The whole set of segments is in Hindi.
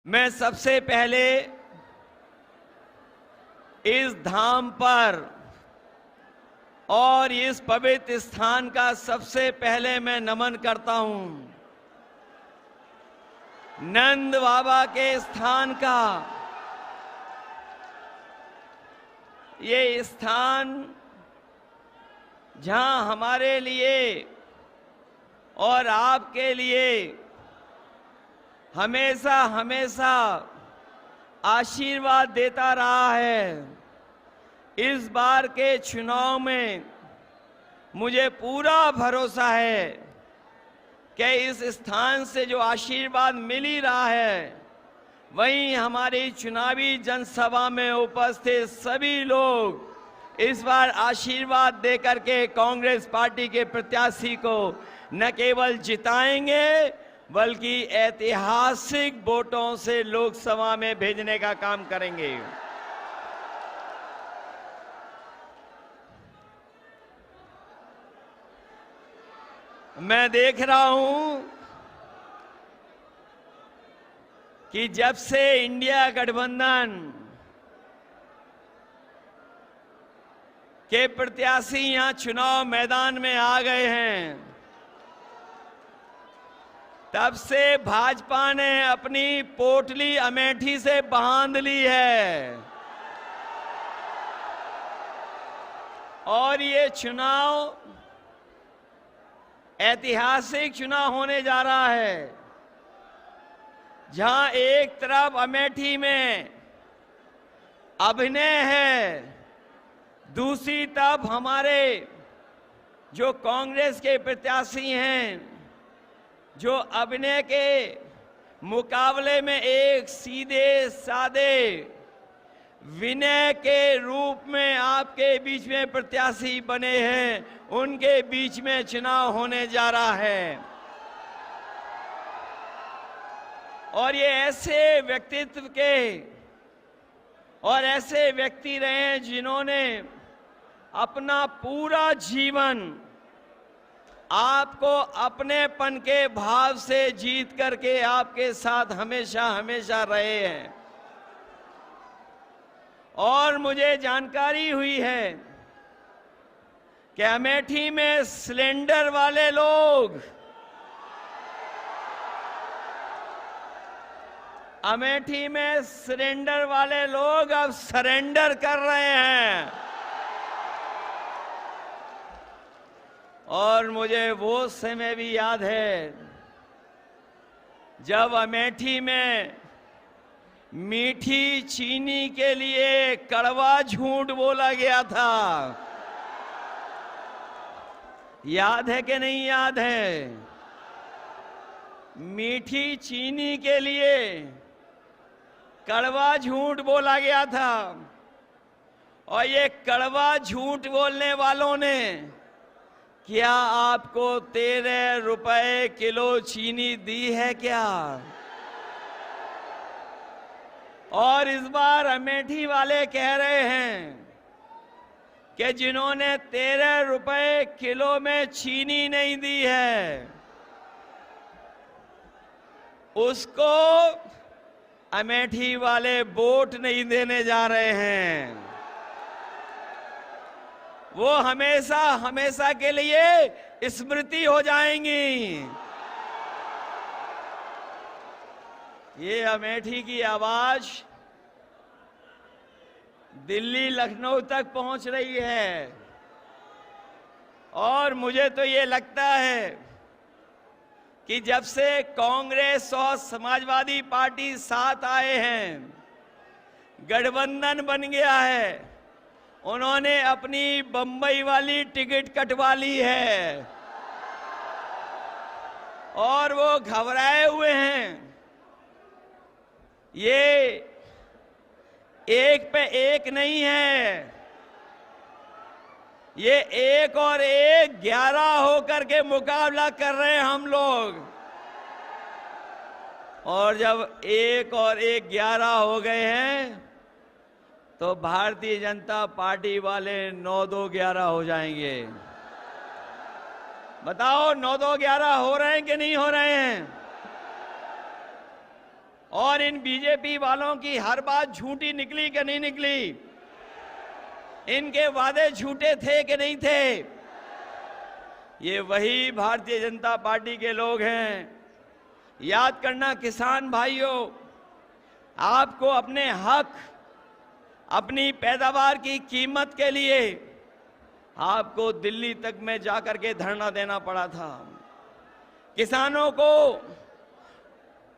मैं सबसे पहले इस धाम पर और इस पवित्र स्थान का सबसे पहले मैं नमन करता हूं। नंद बाबा के स्थान का ये स्थान जहां हमारे लिए और आपके लिए हमेशा हमेशा आशीर्वाद देता रहा है। इस बार के चुनाव में मुझे पूरा भरोसा है कि इस स्थान से जो आशीर्वाद मिल ही रहा है, वहीं हमारी चुनावी जनसभा में उपस्थित सभी लोग इस बार आशीर्वाद देकर के कांग्रेस पार्टी के प्रत्याशी को न केवल जिताएंगे बल्कि ऐतिहासिक वोटों से लोकसभा में भेजने का काम करेंगे। मैं देख रहा हूं कि जब से इंडिया गठबंधन के प्रत्याशी यहां चुनाव मैदान में आ गए हैं, तब से भाजपा ने अपनी पोटली अमेठी से बांध ली है और ये चुनाव ऐतिहासिक चुनाव होने जा रहा है, जहां एक तरफ अमेठी में अभिनय है, दूसरी तरफ हमारे जो कांग्रेस के प्रत्याशी हैं, जो अभिनय के मुकाबले में एक सीधे सादे विनय के रूप में आपके बीच में प्रत्याशी बने हैं, उनके बीच में चुनाव होने जा रहा है। और ये ऐसे व्यक्तित्व के और ऐसे व्यक्ति रहे हैं जिन्होंने अपना पूरा जीवन आपको अपनेपन के भाव से जीत करके आपके साथ हमेशा हमेशा रहे हैं। और मुझे जानकारी हुई है कि अमेठी में सिलेंडर वाले लोग अब सरेंडर कर रहे हैं। और मुझे वो समय भी याद है जब अमेठी में मीठी चीनी के लिए कड़वा झूठ बोला गया था। याद है कि नहीं याद है? मीठी चीनी के लिए कड़वा झूठ बोला गया था और ये कड़वा झूठ बोलने वालों ने क्या आपको 13 रुपए किलो चीनी दी है क्या? और इस बार अमेठी वाले कह रहे हैं कि जिन्होंने 13 रुपए किलो में चीनी नहीं दी है, उसको अमेठी वाले वोट नहीं देने जा रहे हैं। वो हमेशा हमेशा के लिए स्मृति हो जाएंगी। ये अमेठी की आवाज दिल्ली लखनऊ तक पहुंच रही है और मुझे तो ये लगता है कि जब से कांग्रेस और समाजवादी पार्टी साथ आए हैं, गठबंधन बन गया है, उन्होंने अपनी बंबई वाली टिकट कटवा ली है और वो घबराए हुए हैं। ये एक पे एक नहीं है, ये 1 और 1 11 होकर के मुकाबला कर रहे हैं हम लोग। और जब 1 और 1 11 हो गए हैं तो भारतीय जनता पार्टी वाले 9-2-11 हो जाएंगे। बताओ 9-2-11 हो रहे हैं कि नहीं हो रहे हैं? और इन बीजेपी वालों की हर बात झूठी निकली कि नहीं निकली? इनके वादे झूठे थे कि नहीं थे? ये वही भारतीय जनता पार्टी के लोग हैं। याद करना किसान भाइयों, आपको अपने हक, अपनी पैदावार की कीमत के लिए आपको दिल्ली तक में जाकर के धरना देना पड़ा था। किसानों को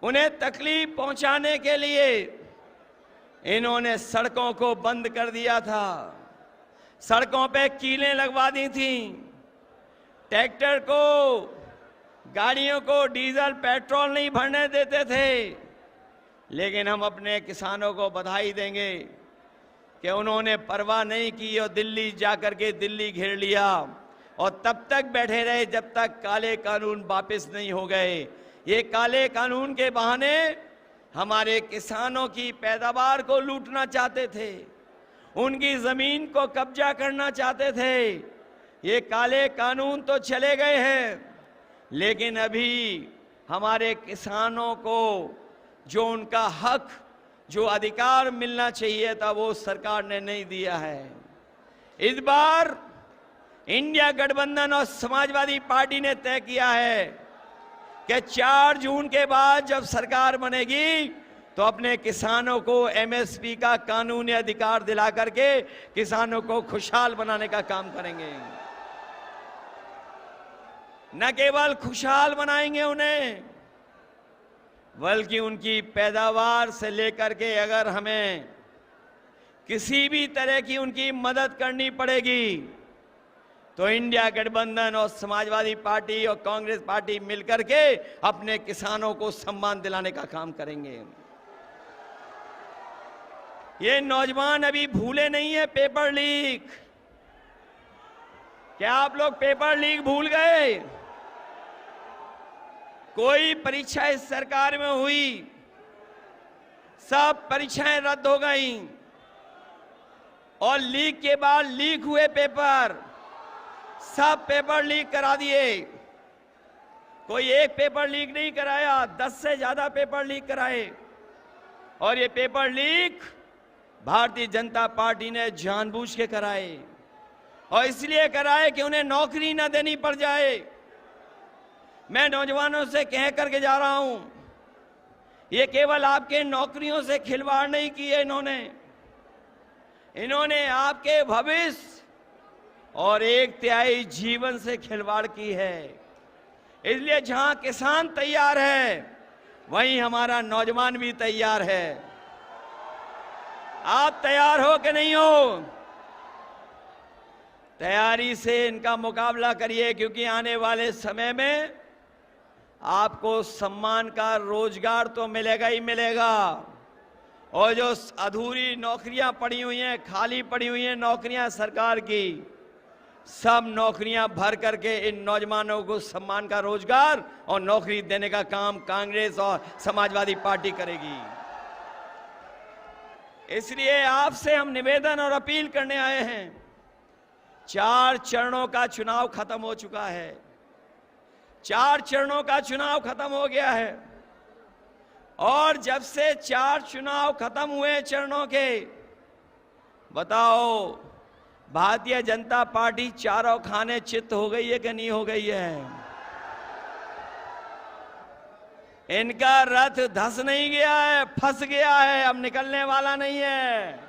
उन्हें तकलीफ पहुंचाने के लिए इन्होंने सड़कों को बंद कर दिया था, सड़कों पे कीलें लगवा दी थी, ट्रैक्टर को, गाड़ियों को डीजल पेट्रोल नहीं भरने देते थे। लेकिन हम अपने किसानों को बधाई देंगे कि उन्होंने परवाह नहीं की और दिल्ली जाकर के दिल्ली घेर लिया और तब तक बैठे रहे जब तक काले कानून वापस नहीं हो गए। ये काले कानून के बहाने हमारे किसानों की पैदावार को लूटना चाहते थे, उनकी जमीन को कब्जा करना चाहते थे। ये काले कानून तो चले गए हैं, लेकिन अभी हमारे किसानों को जो उनका हक, जो अधिकार मिलना चाहिए था, वो सरकार ने नहीं दिया है। इस बार इंडिया गठबंधन और समाजवादी पार्टी ने तय किया है कि 4 जून के बाद जब सरकार बनेगी तो अपने किसानों को एमएसपी का कानूनी अधिकार दिला करके किसानों को खुशहाल बनाने का काम करेंगे। न केवल खुशहाल बनाएंगे उन्हें, बल्कि उनकी पैदावार से लेकर के अगर हमें किसी भी तरह की उनकी मदद करनी पड़ेगी तो इंडिया गठबंधन और समाजवादी पार्टी और कांग्रेस पार्टी मिलकर के अपने किसानों को सम्मान दिलाने का काम करेंगे। ये नौजवान अभी भूले नहीं है पेपर लीक। क्या आप लोग पेपर लीक भूल गए? कोई परीक्षा इस सरकार में हुई, सब परीक्षाएं रद्द हो गईं और लीक के बाद लीक हुए पेपर, सब पेपर लीक करा दिए। कोई एक पेपर लीक नहीं कराया, 10 से ज्यादा पेपर लीक कराए। और ये paper leak Bharatiya Janata party ने जानबूझ के कराए और इसलिए कराए कि उन्हें नौकरी न देनी पड़ जाए। मैं नौजवानों से कह करके जा रहा हूं, ये केवल आपके नौकरियों से खिलवाड़ नहीं किए इन्होंने आपके भविष्य और 1/3 जीवन से खिलवाड़ की है। इसलिए जहां किसान तैयार है, वहीं हमारा नौजवान भी तैयार है। आप तैयार हो कि नहीं हो? तैयारी से इनका मुकाबला करिए, क्योंकि आने वाले समय में आपको सम्मान का रोजगार तो मिलेगा ही मिलेगा। और जो अधूरी नौकरियां पड़ी हुई हैं, खाली पड़ी हुई हैं नौकरियां सरकार की, सब नौकरियां भर करके इन नौजवानों को सम्मान का रोजगार और नौकरी देने का काम कांग्रेस और समाजवादी पार्टी करेगी। इसलिए आपसे हम निवेदन और अपील करने आए हैं। 4 चरणों का चुनाव खत्म हो चुका है, 4 चरणों का चुनाव खत्म हो गया है। और जब से 4 चुनाव खत्म हुए चरणों के, बताओ भारतीय जनता पार्टी चारों खाने चित्त हो गई है कि नहीं हो गई है? इनका रथ धस नहीं गया है, फंस गया है, अब निकलने वाला नहीं है।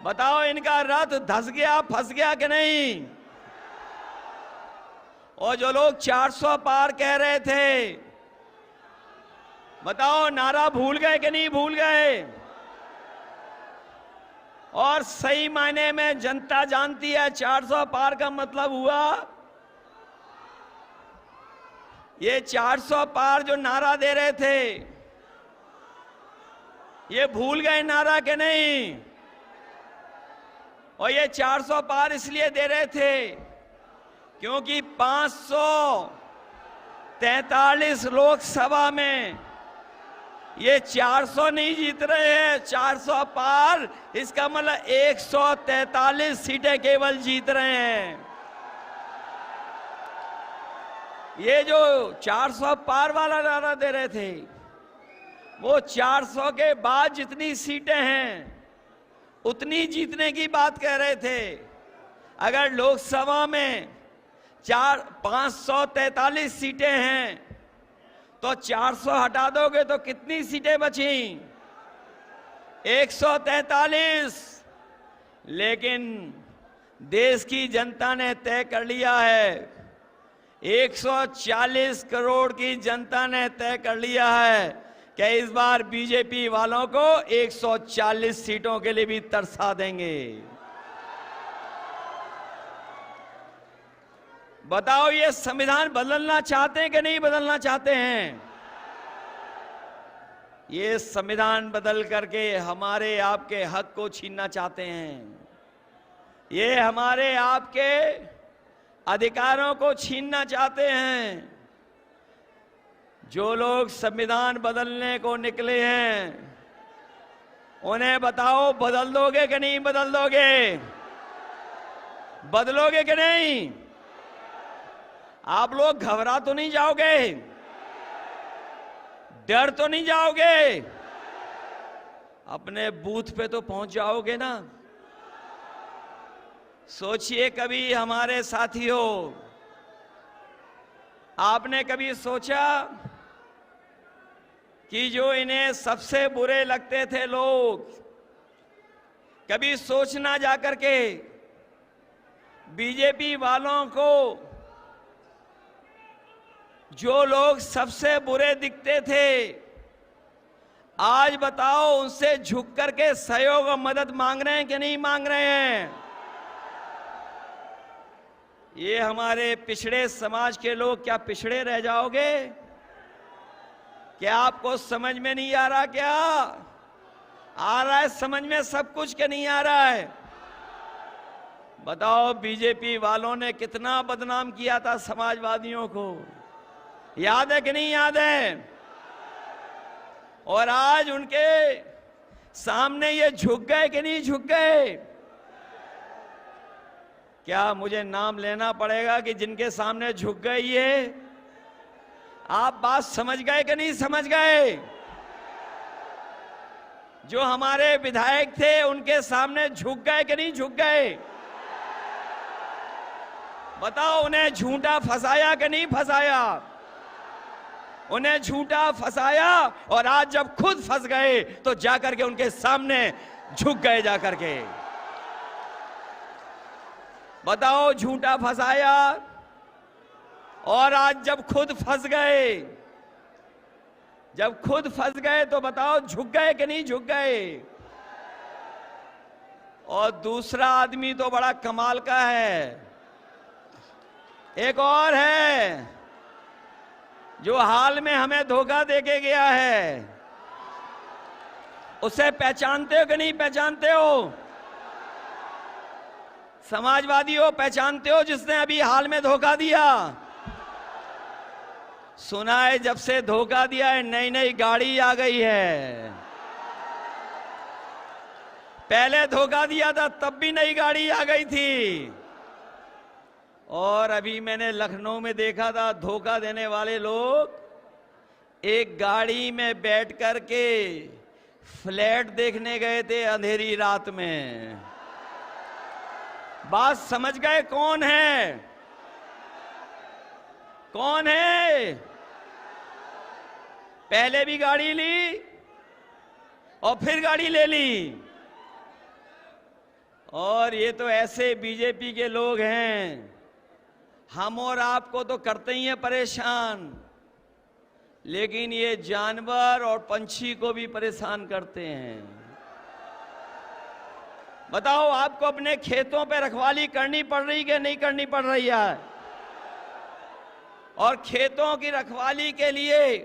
बताओ इनका रथ धस गया, फंस गया कि नहीं? और जो लोग 400 पार कह रहे थे, बताओ नारा भूल गए कि नहीं भूल गए? और सही मायने में जनता जानती है 400 पार का मतलब हुआ, ये 400 पार जो नारा दे रहे थे, ये भूल गए नारा के नहीं? और ये 400 पार इसलिए दे रहे थे क्योंकि 543 लोकसभा में ये 400 नहीं जीत रहे हैं, 400 पार, इसका मतलब 143 सीटें केवल जीत रहे हैं। ये जो 400 पार वाला नारा दे रहे थे, वो 400 के बाद जितनी सीटें हैं उतनी जीतने की बात कह रहे थे। अगर लोकसभा में 543 सीटें हैं तो 400 हटा दोगे तो कितनी सीटें बची? 143। लेकिन देश की जनता ने तय कर लिया है, 140 करोड़ की जनता ने तय कर लिया है कि इस बार बीजेपी वालों को 140 सीटों के लिए भी तरसा देंगे। बताओ, ये संविधान बदलना चाहते हैं कि नहीं बदलना चाहते हैं? ये संविधान बदल करके हमारे आपके हक को छीनना चाहते हैं। ये हमारे आपके अधिकारों को छीनना चाहते हैं। जो लोग संविधान बदलने को निकले हैं उन्हें बताओ, बदल दोगे कि नहीं बदल दोगे? बदलोगे कि नहीं? आप लोग घबरा तो नहीं जाओगे? डर तो नहीं जाओगे? अपने बूथ पे तो पहुंच जाओगे ना? सोचिए, कभी हमारे साथियों, आपने कभी सोचा कि जो इन्हें सबसे बुरे लगते थे लोग, कभी सोचना जाकर के बीजेपी वालों को जो लोग सबसे बुरे दिखते थे, आज बताओ उनसे झुक करके सहयोग और मदद मांग रहे हैं कि नहीं मांग रहे हैं? ये हमारे पिछड़े समाज के लोग क्या पिछड़े रह जाओगे? क्या आपको समझ में नहीं आ रहा? क्या आ रहा है समझ में सब कुछ के नहीं आ रहा है? बताओ, बीजेपी वालों ने कितना बदनाम किया था समाजवादियों को, याद है कि नहीं याद है? और आज उनके सामने ये झुक गए कि नहीं झुक गए? क्या मुझे नाम लेना पड़ेगा कि जिनके सामने झुक गए ये? आप बात समझ गए कि नहीं समझ गए? जो हमारे विधायक थे उनके सामने झुक गए कि नहीं झुक गए? बताओ, उन्हें झूठा फंसाया कि नहीं फंसाया? उन्हें झूठा फंसाया और आज जब खुद फंस गए तो जाकर के उनके सामने झुक गए जाकर के। बताओ, झूठा फंसाया और आज जब खुद फंस गए, जब खुद फंस गए तो बताओ झुक गए कि नहीं झुक गए? और दूसरा आदमी तो बड़ा कमाल का है, एक और है जो हाल में हमें धोखा देके गया है। उसे पहचानते हो कि नहीं पहचानते हो? समाजवादियों, पहचानते हो जिसने अभी हाल में धोखा दिया? सुना है जब से धोखा दिया है नई नई गाड़ी आ गई है। पहले धोखा दिया था तब भी नई गाड़ी आ गई थी। और अभी मैंने लखनऊ में देखा था, धोखा देने वाले लोग एक गाड़ी में बैठ कर के फ्लैट देखने गए थे अंधेरी रात में। बात समझ गए कौन है? कौन है? पहले भी गाड़ी ली और फिर गाड़ी ले ली। और ये तो ऐसे बीजेपी के लोग हैं, हम और आपको तो करते ही हैं परेशान, लेकिन ये जानवर और पंछी को भी परेशान करते हैं। बताओ, आपको अपने खेतों पे रखवाली करनी पड़ रही कि नहीं करनी पड़ रही है? और खेतों की रखवाली के लिए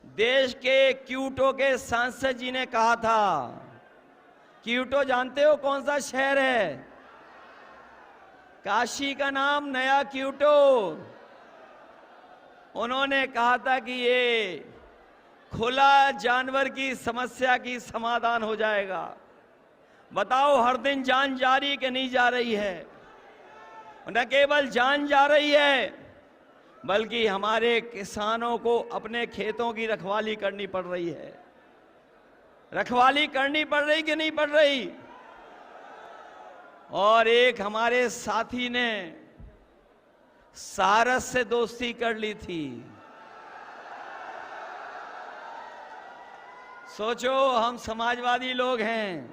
देश के क्योटो के सांसद जी ने कहा था, क्योटो जानते हो कौन सा शहर है? काशी का नाम नया क्योटो। उन्होंने कहा था कि ये खुला जानवर की समस्या की समाधान हो जाएगा। बताओ, हर दिन जान जा रही कि नहीं जा रही है? न केवल जान जा रही है, बल्कि हमारे किसानों को अपने खेतों की रखवाली करनी पड़ रही है। रखवाली करनी पड़ रही कि नहीं पड़ रही? और एक हमारे साथी ने सारस से दोस्ती कर ली थी। सोचो, हम समाजवादी लोग हैं,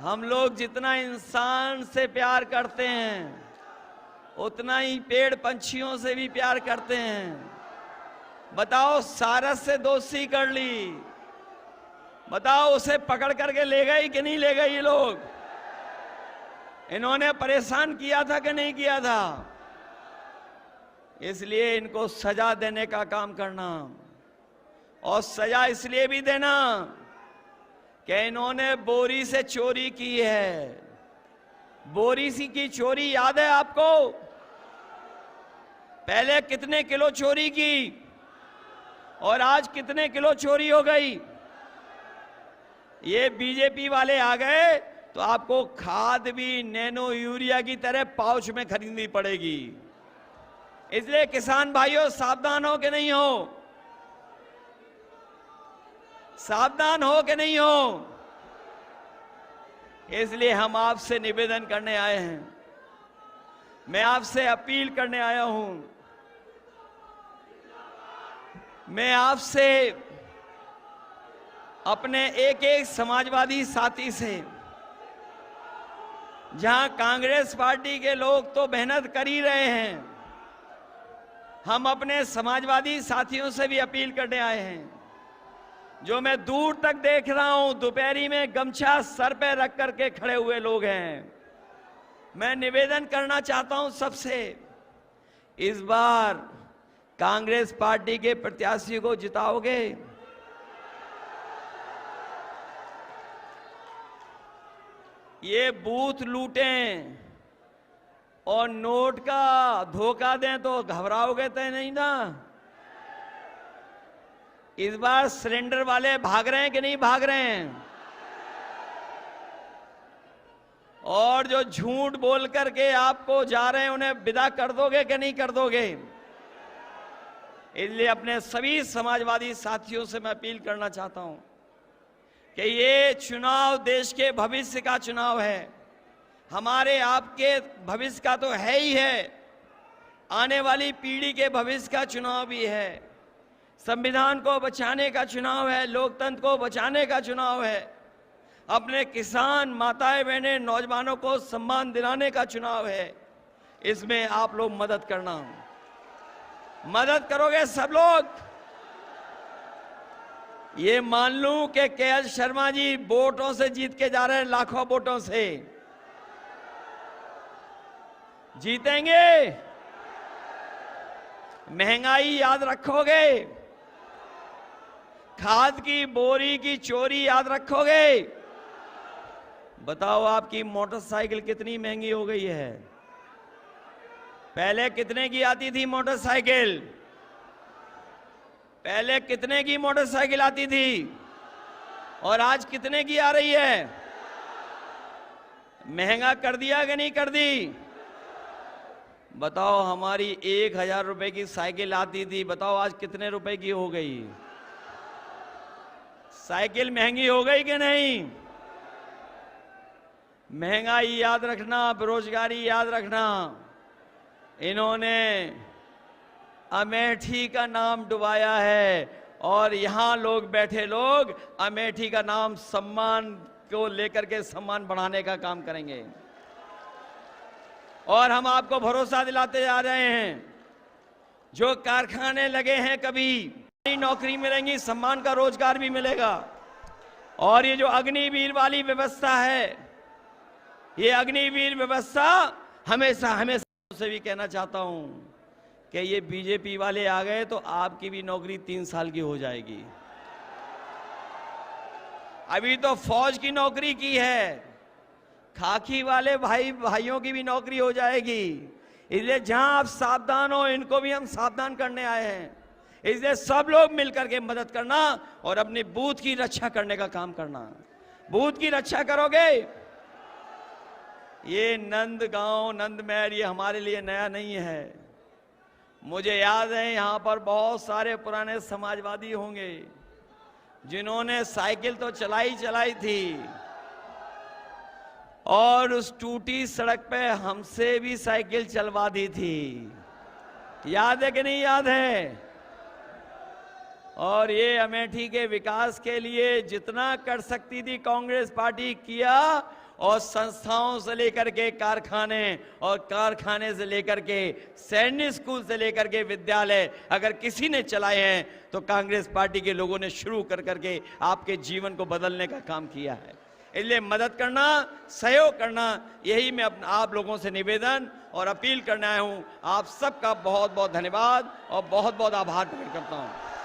हम लोग जितना इंसान से प्यार करते हैं उतना ही पेड़ पंछियों से भी प्यार करते हैं। बताओ, सारस से दोस्ती कर ली, बताओ उसे पकड़ करके ले गए कि नहीं ले गए? ये लोग, इन्होंने परेशान किया था कि नहीं किया था? इसलिए इनको सजा देने का काम करना, और सजा इसलिए भी देना कि इन्होंने बोरी से चोरी की है। बोरी सी की चोरी याद है आपको? पहले कितने किलो चोरी की और आज कितने किलो चोरी हो गई? ये बीजेपी वाले आ गए तो आपको खाद भी नैनो यूरिया की तरह पाउच में खरीदनी पड़ेगी। इसलिए किसान भाइयों, सावधान हो कि नहीं हो? सावधान हो कि नहीं हो? इसलिए हम आपसे निवेदन करने आए हैं, मैं आपसे अपील करने आया हूं। मैं आपसे अपने एक एक समाजवादी साथी से, जहां कांग्रेस पार्टी के लोग तो मेहनत कर ही रहे हैं, हम अपने समाजवादी साथियों से भी अपील करने आए हैं। जो मैं दूर तक देख रहा हूं, दोपहरी में गमछा सर पे रख करके खड़े हुए लोग हैं। मैं निवेदन करना चाहता हूं सबसे, इस बार कांग्रेस पार्टी के प्रत्याशी को जिताओगे? ये बूथ लूटें और नोट का धोखा दें तो घबराओगे तो नहीं ना? इस बार सिलेंडर वाले भाग रहे हैं कि नहीं भाग रहे हैं? और जो झूठ बोल करके आपको जा रहे हैं उन्हें विदा कर दोगे कि नहीं कर दोगे? इसलिए अपने सभी समाजवादी साथियों से मैं अपील करना चाहता हूं कि ये चुनाव देश के भविष्य का चुनाव है। हमारे आपके भविष्य का तो है ही है, आने वाली पीढ़ी के भविष्य का चुनाव भी है। संविधान को बचाने का चुनाव है, लोकतंत्र को बचाने का चुनाव है, अपने किसान माताएं बहनें नौजवानों को सम्मान दिलाने का चुनाव है। इसमें आप लोग मदद करना, मदद करोगे सब लोग? ये मान लूं कि के.एल. शर्मा जी वोटों से जीत के जा रहे हैं, लाखों वोटों से जीतेंगे। महंगाई याद रखोगे? खाद की बोरी की चोरी याद रखोगे? बताओ, आपकी मोटरसाइकिल कितनी महंगी हो गई है? पहले कितने की आती थी मोटरसाइकिल? पहले कितने की मोटरसाइकिल आती थी और आज कितने की आ रही है? महंगा कर दिया कि नहीं कर दी? बताओ, हमारी 1000 रुपए की साइकिल आती थी, बताओ आज कितने रुपए की हो गई? साइकिल महंगी हो गई कि नहीं? महंगाई याद रखना, बेरोजगारी याद रखना। इन्होंने अमेठी का नाम डुबाया है और यहां लोग बैठे लोग अमेठी का नाम सम्मान को लेकर के सम्मान बढ़ाने का काम करेंगे। और हम आपको भरोसा दिलाते जा रहे हैं, जो कारखाने लगे हैं कभी नौकरी मिलेंगी, सम्मान का रोजगार भी मिलेगा। और ये जो अग्निवीर वाली व्यवस्था है, ये अग्निवीर व्यवस्था हमेशा हमेशा से भी कहना चाहता हूं कि ये बीजेपी वाले आ गए तो आपकी भी नौकरी 3 साल की हो जाएगी। अभी तो फौज की नौकरी की है, खाकी वाले भाइयों की भी नौकरी हो जाएगी। इसलिए जहां आप सावधान हो, इनको भी हम सावधान करने आए हैं। इसलिए सब लोग मिलकर के मदद करना और अपनी बूथ की रक्षा करने का काम करना। बूथ की रक्षा करोगे? ये नंदगांव, नंदमहर ये हमारे लिए नया नहीं है। मुझे याद है यहाँ पर बहुत सारे पुराने समाजवादी होंगे जिन्होंने साइकिल तो चलाई थी और उस टूटी सड़क पे हमसे भी साइकिल चलवा दी थी। याद है कि नहीं याद है? और ये अमेठी के विकास के लिए जितना कर सकती थी कांग्रेस पार्टी किया, और संस्थाओं से लेकर के कारखाने और कारखाने से लेकर के सैनिक स्कूल से लेकर के विद्यालय अगर किसी ने चलाए हैं तो कांग्रेस पार्टी के लोगों ने शुरू कर करके आपके जीवन को बदलने का काम किया है। इसलिए मदद करना, सहयोग करना, यही मैं आप लोगों से निवेदन और अपील करने आया हूं। आप सबका बहुत बहुत धन्यवाद और बहुत बहुत आभार प्रकट करता हूं।